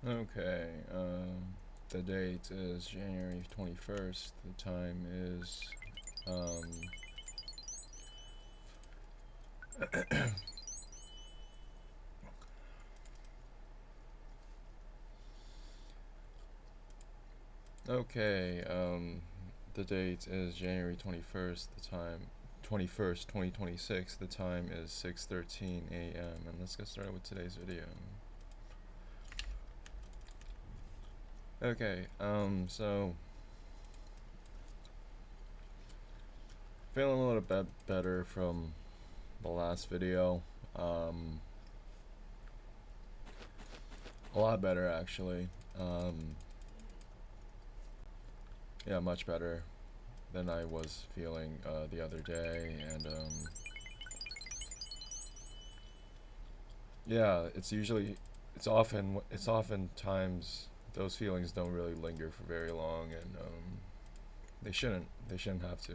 Okay, the date is January 21st. The time is, okay, the date is January 21st. The time, 21st, 2026. The time is 6:13 a.m. And let's get started with today's video. Okay, so feeling a little bit better from the last video. A lot better actually. Yeah, much better than I was feeling the other day, and yeah, it's oftentimes those feelings don't really linger for very long, and they shouldn't have to.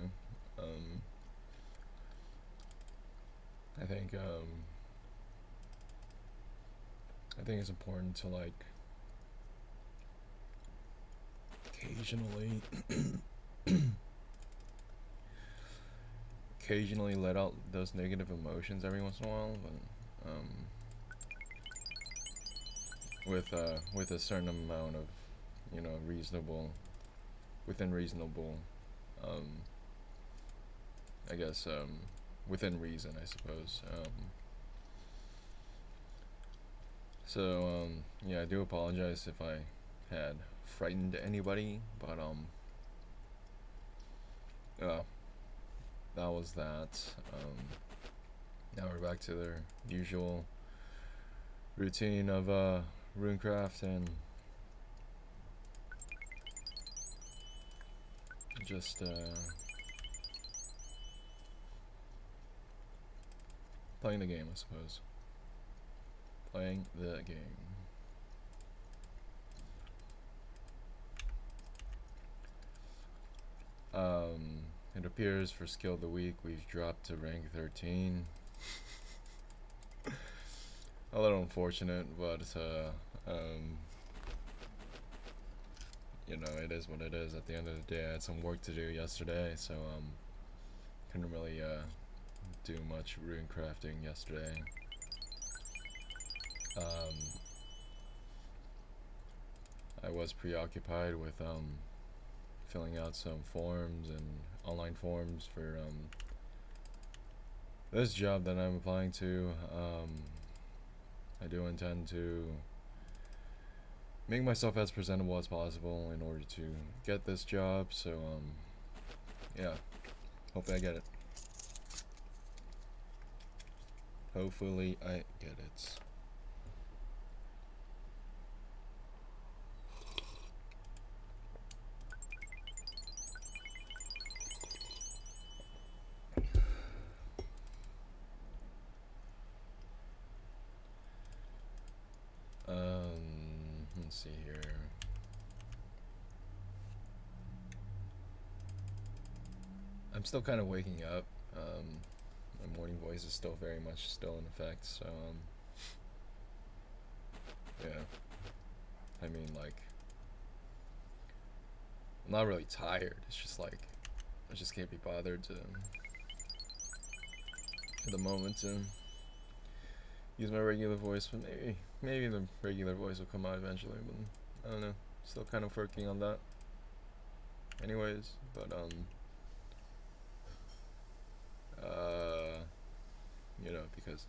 Um, I think I think it's important to like occasionally occasionally let out those negative emotions every once in a while, but with a certain amount of reasonable within reasonable um, I guess within reason, I suppose. Yeah, I do apologize if I had frightened anybody, but uh, that was that. Now we're back to their usual routine of runecraft and just playing the game, I suppose. Playing the game. It appears for skill of the week we've dropped to rank 13. A little unfortunate, but it is what it is. At the end of the day, I had some work to do yesterday, so couldn't really do much rune crafting yesterday. I was preoccupied with filling out some forms and online forms for this job that I'm applying to. I do intend to make myself as presentable as possible in order to get this job, so yeah, hopefully I get it. Hopefully I get it. Let's see here. I'm still kind of waking up. My morning voice is still very much still in effect, so yeah. I mean, like, I'm not really tired. It's just like I just can't be bothered to at the moment to use my regular voice, but maybe the regular voice will come out eventually, but I don't know. Still kind of working on that. Anyways, but because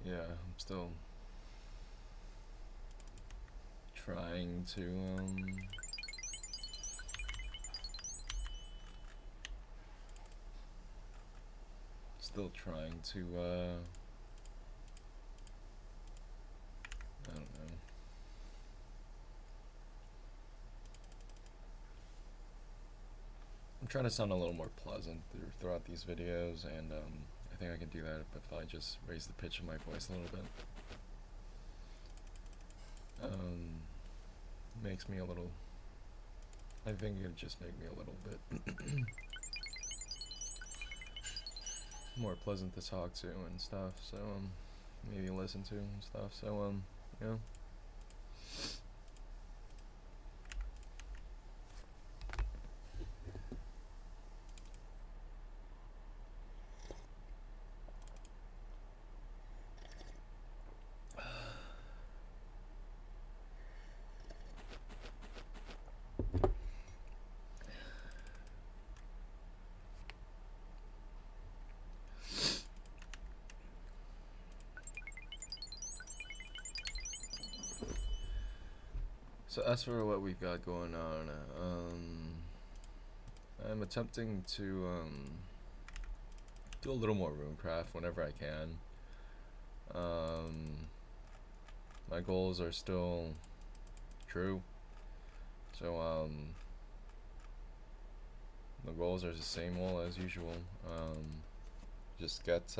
yeah, I'm still trying to I don't know. I'm trying to sound a little more pleasant throughout these videos, and I think I can do that if I just raise the pitch of my voice a little bit. Makes me a little I think it'd just make me a little bit more pleasant to talk to and stuff. So maybe listen to and stuff. So yeah. So as for what we've got going on, I'm attempting to do a little more runecraft whenever I can. My goals are still true, so the goals are the same old as usual. Just get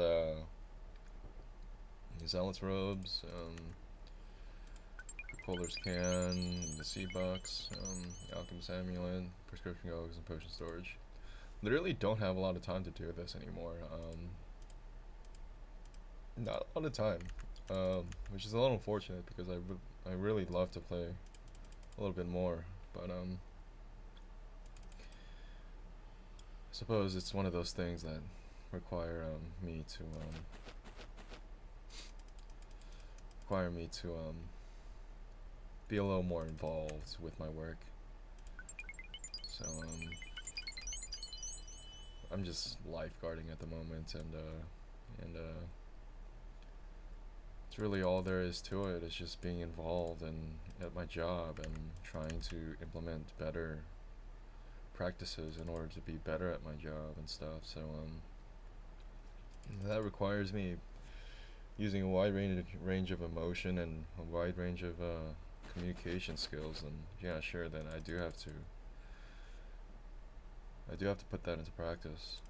zealot's robes, Polar's can, the seed box, alchemist amulet, prescription goggles, and potion storage. Literally don't have a lot of time to do this anymore. Not a lot of time, which is a little unfortunate because I really love to play a little bit more, but I suppose it's one of those things that require me to be a little more involved with my work. So I'm just lifeguarding at the moment, and it's really all there is to it. It's just being involved and at my job and trying to implement better practices in order to be better at my job and stuff. So that requires me using a wide range of emotion and a wide range of communication skills, and yeah, sure, then I do have to put that into practice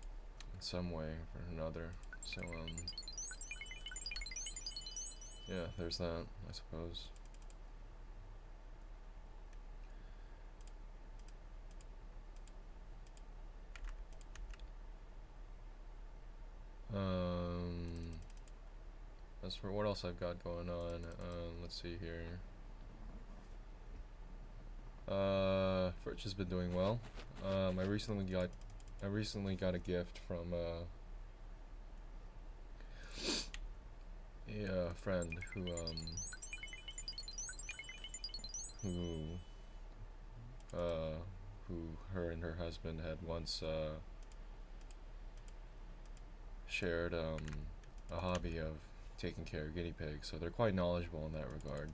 in some way or another. So yeah, there's that, I suppose. As for what else I've got going on, let's see here. Fridge has been doing well. I recently got a gift from a friend who her and her husband had once shared a hobby of taking care of guinea pigs, so they're quite knowledgeable in that regard.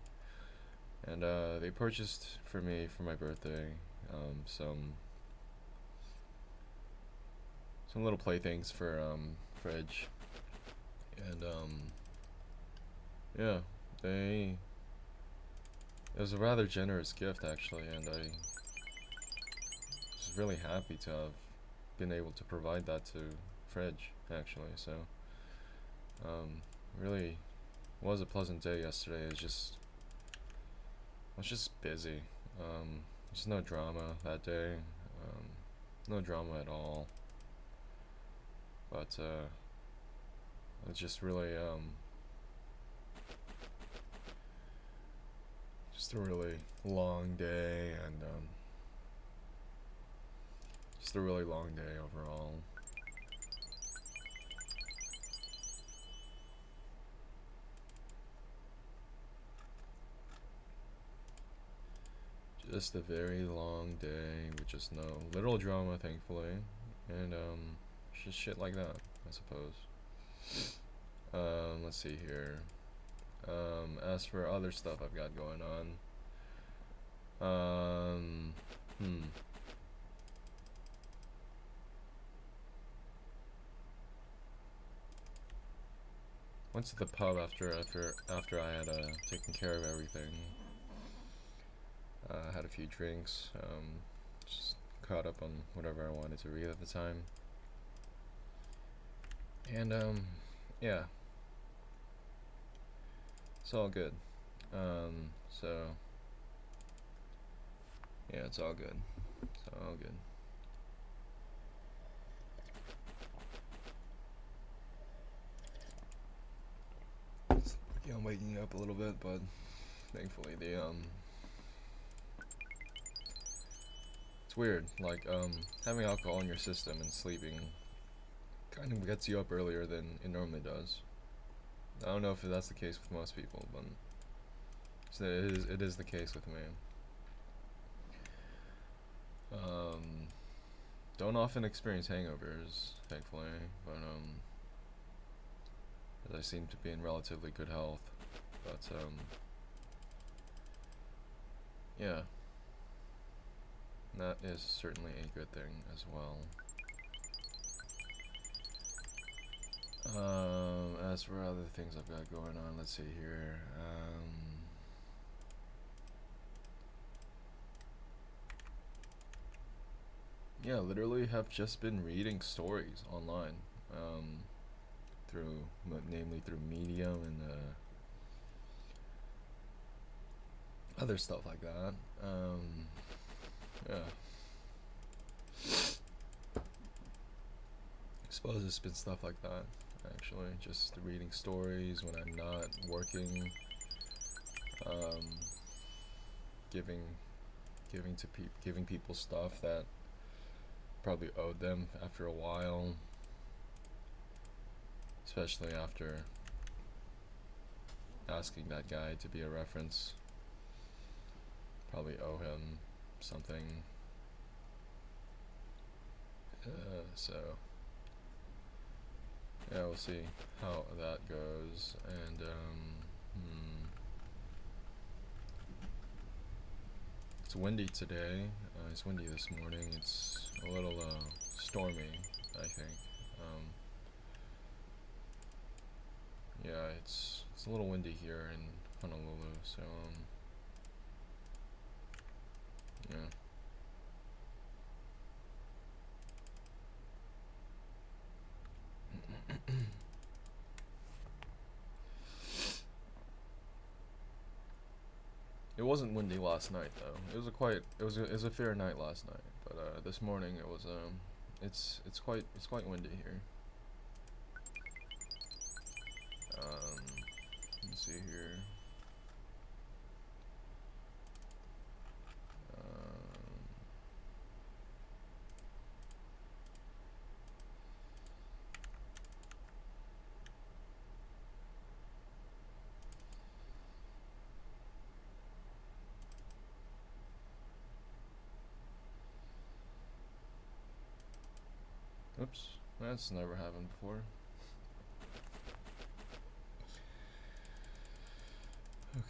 And they purchased for me for my birthday some little playthings for Fridge, and yeah, it was a rather generous gift actually, and I was really happy to have been able to provide that to Fridge actually. So really was a pleasant day yesterday. I was just busy. There's no drama that day. No drama at all. But it's just really just a really long day, and just a really long day overall. Just a very long day with just no little drama, thankfully, and just shit like that, I suppose. Let's see here. As for other stuff I've got going on, went to the pub after I had taken care of everything. Had a few drinks, just caught up on whatever I wanted to read at the time, and yeah, it's all good. So yeah, it's all good. So all good. Yeah, I'm waking up a little bit, but thankfully it's weird, like having alcohol in your system and sleeping kind of gets you up earlier than it normally does. I don't know if that's the case with most people, but it is the case with me. Don't often experience hangovers, thankfully, but as I seem to be in relatively good health. But yeah, that is certainly a good thing as well. As for other things I've got going on, let's see here. Yeah, literally have just been reading stories online, namely through Medium and other stuff like that. Yeah. I suppose it's been stuff like that, actually. Just reading stories when I'm not working. Giving people stuff that probably owed them after a while, especially after asking that guy to be a reference. Probably owe him something. So yeah, we'll see how that goes. And it's windy today. It's windy this morning. It's a little stormy, I think. Yeah, it's a little windy here in Honolulu, so yeah. It wasn't windy last night though. It was a fair night last night, but this morning it was it's quite windy here. Let's see here. Oops, that's never happened before. Okay.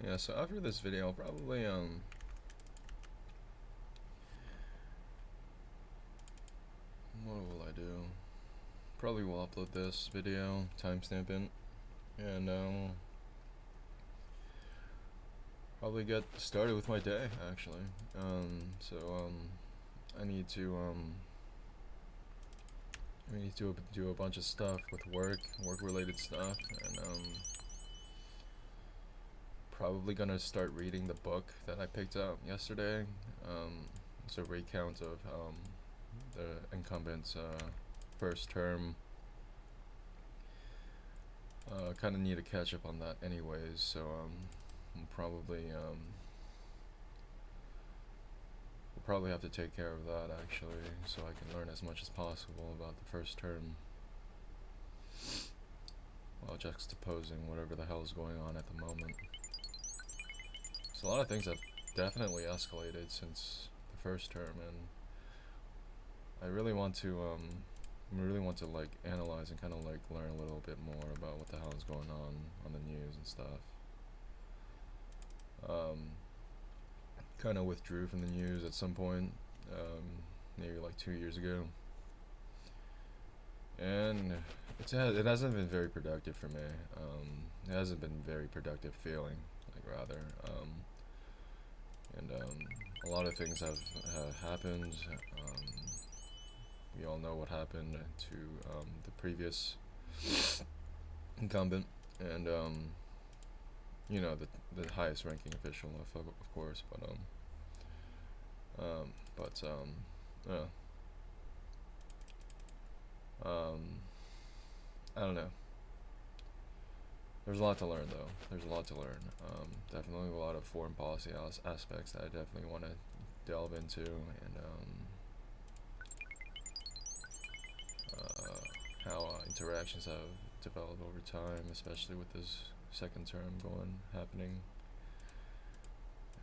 Yeah, so after this video, I'll probably, what will I do? Probably will upload this video, timestamp it, and, probably get started with my day, actually. I need to do a bunch of stuff with work-related stuff, and, probably gonna start reading the book that I picked up yesterday. It's a recount of the incumbent's first term. Kind of need to catch up on that anyways, so we'll probably have to take care of that actually, so I can learn as much as possible about the first term while juxtaposing whatever the hell is going on at the moment. So a lot of things have definitely escalated since the first term, and I really want to like analyze and kind of like learn a little bit more about what the hell is going on the news and stuff. Kind of withdrew from the news at some point, maybe like 2 years ago, and it hasn't been very productive for me. It hasn't been very productive feeling, like rather, and a lot of things have happened. We all know what happened to the previous incumbent, and you know, the highest ranking official, of course, but yeah. I don't know. There's a lot to learn, though. There's a lot to learn. Definitely a lot of foreign policy aspects that I definitely want to delve into, and how interactions have developed over time, especially with this second term happening.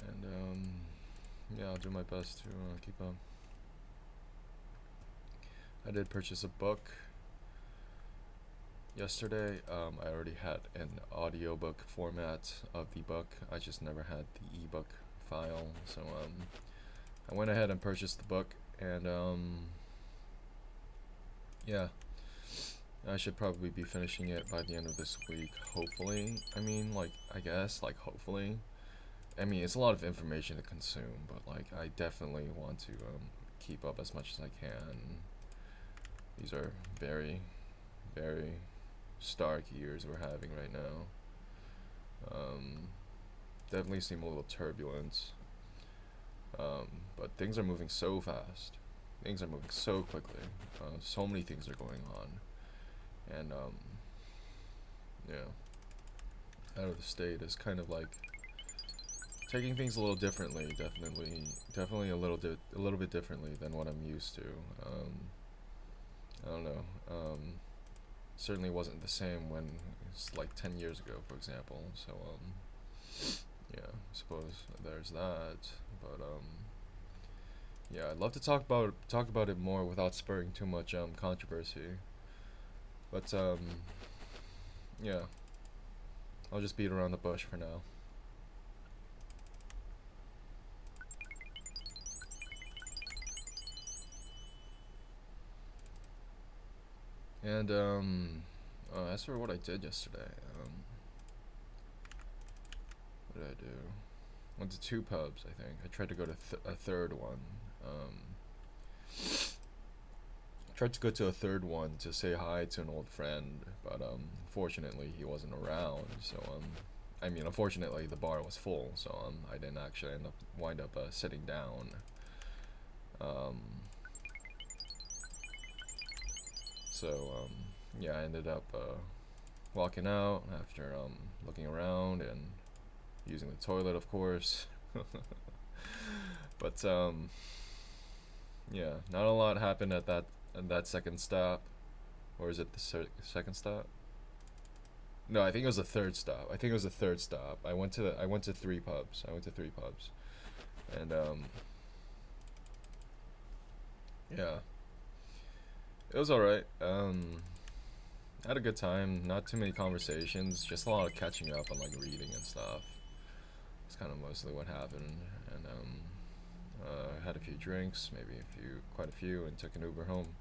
And yeah, I'll do my best to keep up. I did purchase a book yesterday. I already had an audiobook format of the book. I just never had the ebook file, so I went ahead and purchased the book, and yeah, I should probably be finishing it by the end of this week, hopefully. I mean, like, I guess, like, hopefully. I mean, it's a lot of information to consume, but like, I definitely want to keep up as much as I can. These are very, very stark years we're having right now. Definitely seem a little turbulent, but things are moving so fast. Things are moving so quickly. So many things are going on, and yeah, out of the state is kind of like taking things a little differently. Definitely a little bit differently than what I'm used to. I don't know. Certainly wasn't the same when it's like 10 years ago, for example. So yeah, I suppose there's that. But yeah, I'd love to talk about it more without spurring too much controversy. But yeah, I'll just beat around the bush for now. And as for what I did yesterday, what did I do? Went to 2 pubs, I think. I tried to go to a third one. Tried to go to a third one to say hi to an old friend, but unfortunately he wasn't around. So I mean, unfortunately the bar was full, so I didn't actually wind up sitting down. So yeah, I ended up walking out after looking around and using the toilet, of course. But yeah, not a lot happened at that second stop. Or is it the second stop? No, I think it was the third stop. I went to 3 pubs. And yeah, it was alright. I had a good time. Not too many conversations. Just a lot of catching up on like reading and stuff. It's kind of mostly what happened. And had a few drinks, quite a few, and took an Uber home.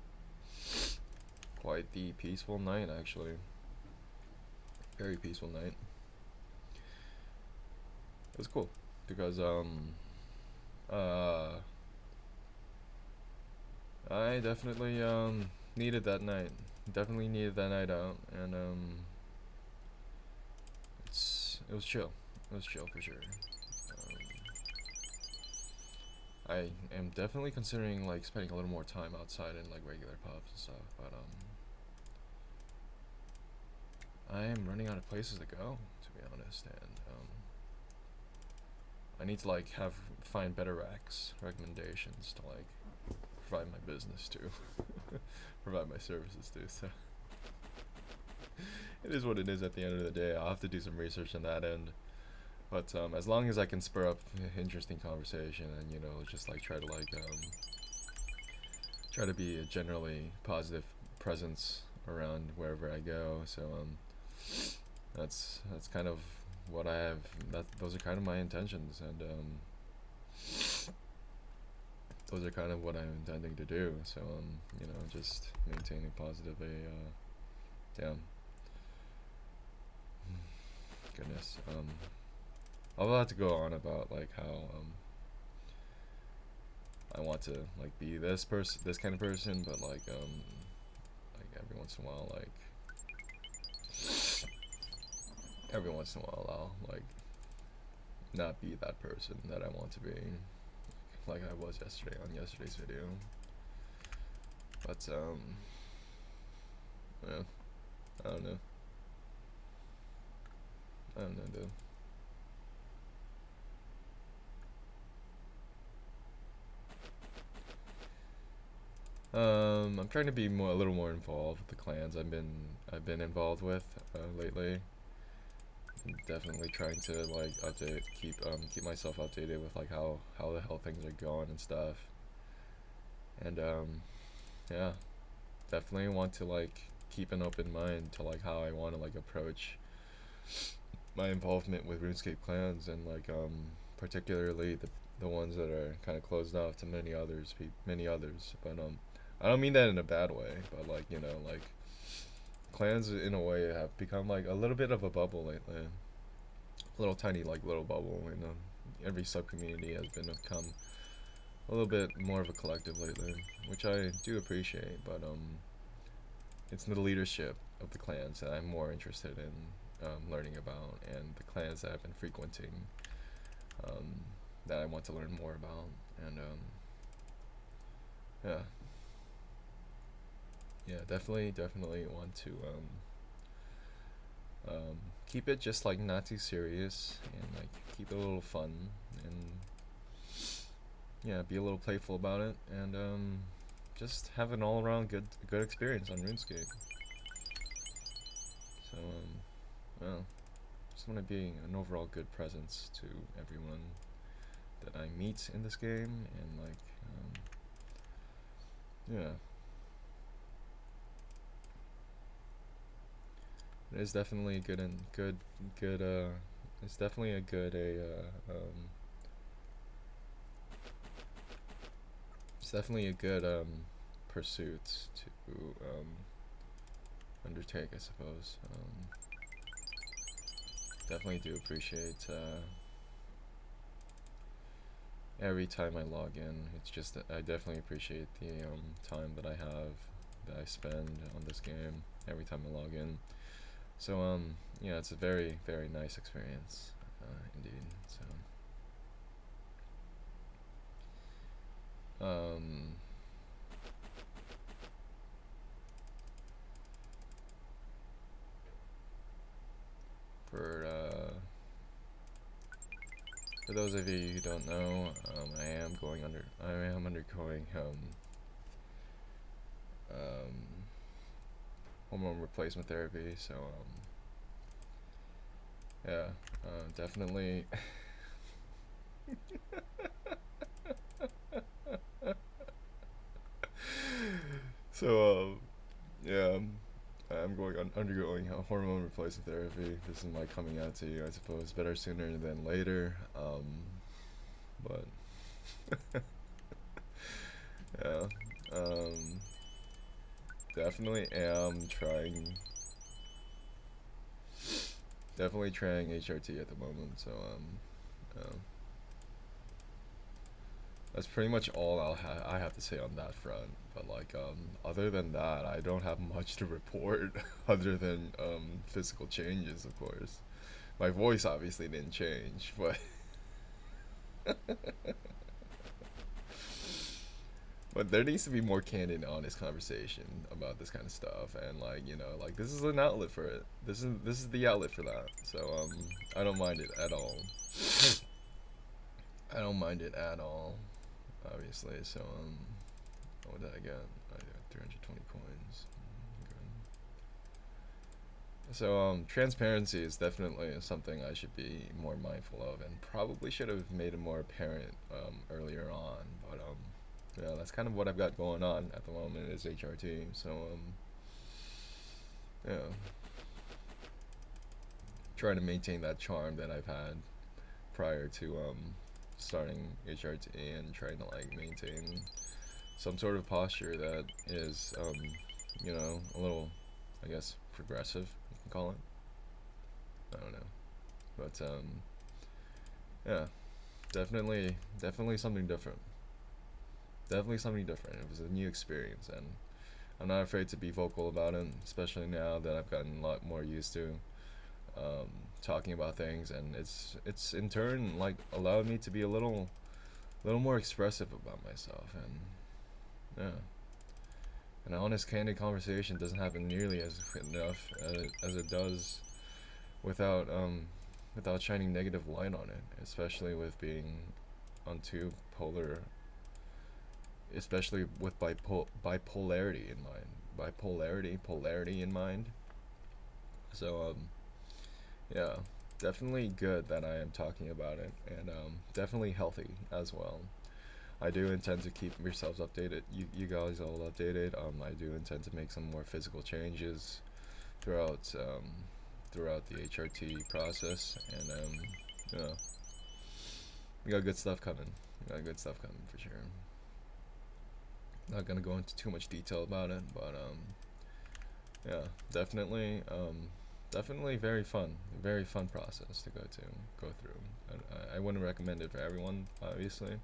Quite the peaceful night, actually. Very peaceful night. It was cool because I definitely needed that night. Definitely needed that night out, and it was chill. It was chill for sure. I am definitely considering like spending a little more time outside in like regular pubs and stuff, but I am running out of places to go, to be honest, and I need to like find better recommendations to like provide my business to, provide my services to. So it is what it is. At the end of the day, I'll have to do some research on that end. But as long as I can spur up interesting conversation and just like try to be a generally positive presence around wherever I go. So that's kind of what I have. Those are kind of my intentions, and those are kind of what I'm intending to do. So just maintaining positive damn goodness. I'll have to go on about like how I want to like be this kind of person, but like every once in a while, I'll like not be that person that I want to be, like I was yesterday on yesterday's video. But yeah, I don't know, dude. I'm trying to be a little more involved with the clans I've been involved with lately. I'm definitely trying to like keep myself updated with like how the hell things are going and stuff. And yeah, definitely want to like keep an open mind to like how I want to like approach my involvement with RuneScape clans, and like particularly the ones that are kind of closed off to many others. But I don't mean that in a bad way, but like like clans in a way have become like a little bit of a bubble lately, a little tiny like little bubble. Every sub community has become a little bit more of a collective lately, which I do appreciate. But it's the leadership of the clans that I'm more interested in learning about, and the clans that I've been frequenting that I want to learn more about. And yeah, definitely want to keep it just like not too serious, and like keep it a little fun, and yeah, be a little playful about it, and just have an all around good experience on RuneScape. So well, just want to be an overall good presence to everyone that I meet in this game, and like yeah. It's definitely good it's definitely a good it's definitely a good pursuit to undertake, I suppose. Definitely do appreciate every time I log in. It's just I definitely appreciate the time that I spend on this game every time I log in. So yeah, it's a very nice experience indeed. So for those of you who don't know, I am undergoing hormone replacement therapy. So yeah, definitely. So yeah, I'm undergoing hormone replacement therapy. This is my coming out to you, I suppose. Better sooner than later. But yeah, definitely am trying. Definitely trying HRT at the moment. So that's pretty much all I have to say on that front. But like other than that, I don't have much to report other than physical changes, of course. My voice obviously didn't change, but but there needs to be more candid, honest conversation about this kind of stuff, and like like this is an outlet for it. This is the outlet for that. So I don't mind it at all. I don't mind it at all, obviously. So what did I get? I got 320 coins. Good. Transparency is definitely something I should be more mindful of, and probably should have made it more apparent earlier on. But yeah, that's kind of what I've got going on at the moment is HRT. So yeah, trying to maintain that charm that I've had prior to starting HRT, and trying to like maintain some sort of posture that is a little, I guess, progressive, you can call it. I don't know, but yeah, definitely something different. Definitely something different. It was a new experience, and I'm not afraid to be vocal about it, especially now that I've gotten a lot more used to um, talking about things, and it's in turn like allowed me to be a little more expressive about myself, and yeah, an honest, candid conversation doesn't happen nearly as enough as it does without without shining negative light on it, especially with being on two polar, especially with bipolarity in mind, polarity in mind. So yeah, definitely good that I am talking about it, and definitely healthy as well. I do intend to keep yourselves updated, you guys all updated. I do intend to make some more physical changes throughout throughout the HRT process, and yeah, we got good stuff coming. We got good stuff coming for sure. Not gonna go into too much detail about it, but yeah, definitely very fun process to go through. I wouldn't recommend it for everyone, obviously,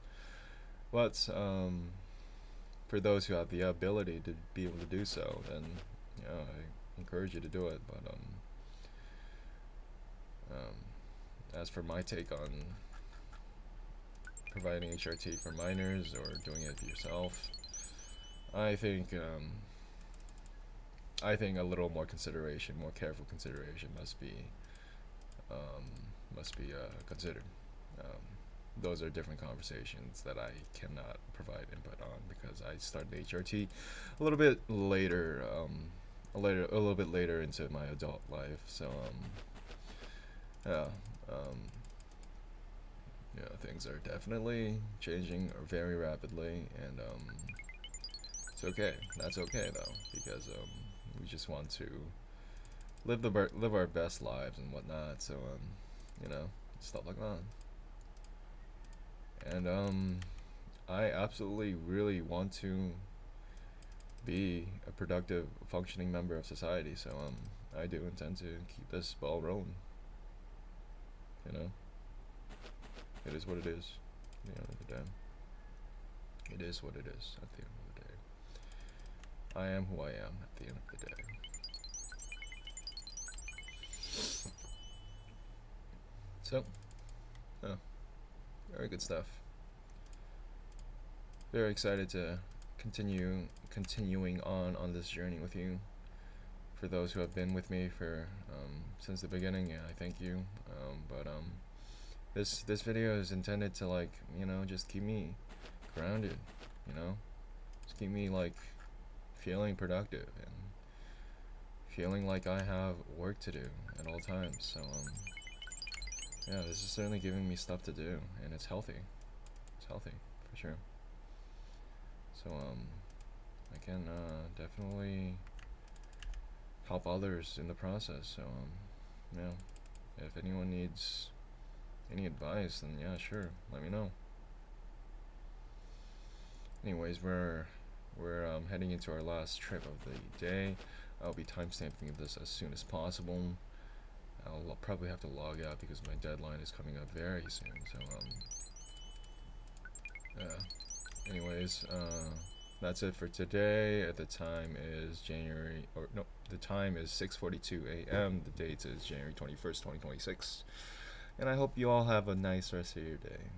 but for those who have the ability to be able to do so, then yeah, I encourage you to do it. But as for my take on providing HRT for minors or doing it yourself, I think a little more consideration, more careful consideration um, must be considered. Um, those are different conversations that I cannot provide input on because I started HRT a little bit later, a little bit later into my adult life. So yeah, um, things are definitely changing very rapidly, and it's okay. That's okay though, because we just want to live our best lives and whatnot. So stuff like that. And I absolutely really want to be a productive, functioning member of society. So I do intend to keep this ball rolling. You know, it is what it is. At the end of the day, it is what it is. At the end of the day, I am who I am. At the end of the day. So, oh, very good stuff. Very excited to continuing on this journey with you. For those who have been with me for since the beginning, yeah, I thank you. But this video is intended to just keep me grounded, just keep me like feeling productive and feeling like I have work to do at all times. So yeah, this is certainly giving me stuff to do, and it's healthy. It's healthy for sure. So I can definitely help others in the process. So yeah, if anyone needs any advice, then yeah, sure, let me know. Anyways, we're heading into our last trip of the day. I'll be timestamping this as soon as possible. I'll probably have to log out because my deadline is coming up very soon. So yeah. Anyways, that's it for today. The time is the time is 6:42 a.m. The date is January 21st, 2026. And I hope you all have a nice rest of your day.